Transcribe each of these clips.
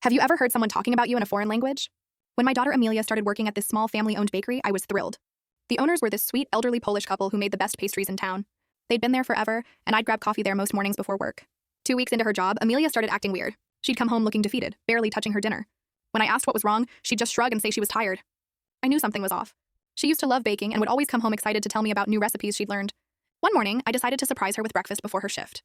Have you ever heard someone talking about you in a foreign language? When my daughter Amelia started working at this small family-owned bakery, I was thrilled. The owners were this sweet, elderly Polish couple who made the best pastries in town. They'd been there forever, and I'd grab coffee there most mornings before work. 2 weeks into her job, Amelia started acting weird. She'd come home looking defeated, barely touching her dinner. When I asked what was wrong, she'd just shrug and say she was tired. I knew something was off. She used to love baking and would always come home excited to tell me about new recipes she'd learned. One morning, I decided to surprise her with breakfast before her shift.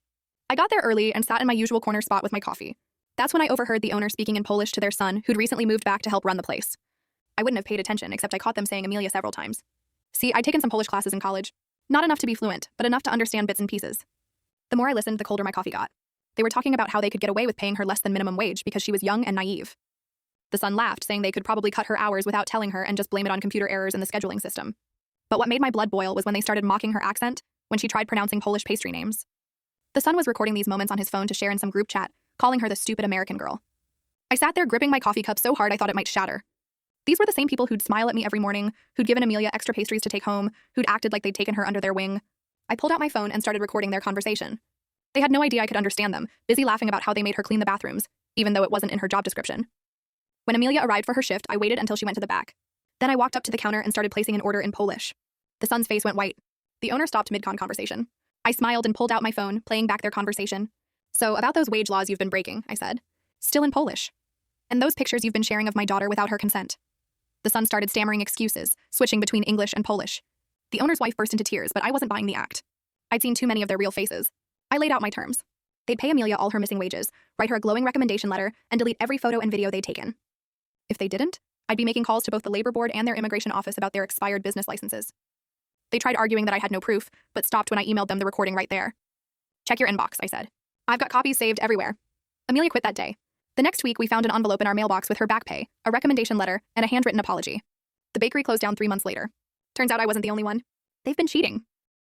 I got there early and sat in my usual corner spot with my coffee. That's when I overheard the owner speaking in Polish to their son, who'd recently moved back to help run the place. I wouldn't have paid attention, except I caught them saying Amelia several times. See, I'd taken some Polish classes in college. Not enough to be fluent, but enough to understand bits and pieces. The more I listened, the colder my coffee got. They were talking about how they could get away with paying her less than minimum wage because she was young and naive. The son laughed, saying they could probably cut her hours without telling her and just blame it on computer errors in the scheduling system. But what made my blood boil was when they started mocking her accent when she tried pronouncing Polish pastry names. The son was recording these moments on his phone to share in some group chat, calling her the stupid American girl. I sat there gripping my coffee cup so hard I thought it might shatter. These were the same people who'd smile at me every morning, who'd given Amelia extra pastries to take home, who'd acted like they'd taken her under their wing. I pulled out my phone and started recording their conversation. They had no idea I could understand them, busy laughing about how they made her clean the bathrooms, even though it wasn't in her job description. When Amelia arrived for her shift, I waited until she went to the back. Then I walked up to the counter and started placing an order in Polish. The son's face went white. The owner stopped mid-con conversation. I smiled and pulled out my phone, playing back their conversation. So, about those wage laws you've been breaking, I said. Still in Polish. And those pictures you've been sharing of my daughter without her consent. The son started stammering excuses, switching between English and Polish. The owner's wife burst into tears, but I wasn't buying the act. I'd seen too many of their real faces. I laid out my terms. They'd pay Amelia all her missing wages, write her a glowing recommendation letter, and delete every photo and video they'd taken. If they didn't, I'd be making calls to both the labor board and their immigration office about their expired business licenses. They tried arguing that I had no proof, but stopped when I emailed them the recording right there. Check your inbox, I said. I've got copies saved everywhere. Amelia quit that day. The next week, we found an envelope in our mailbox with her back pay, a recommendation letter, and a handwritten apology. The bakery closed down 3 months later. Turns out I wasn't the only one. They've been cheating.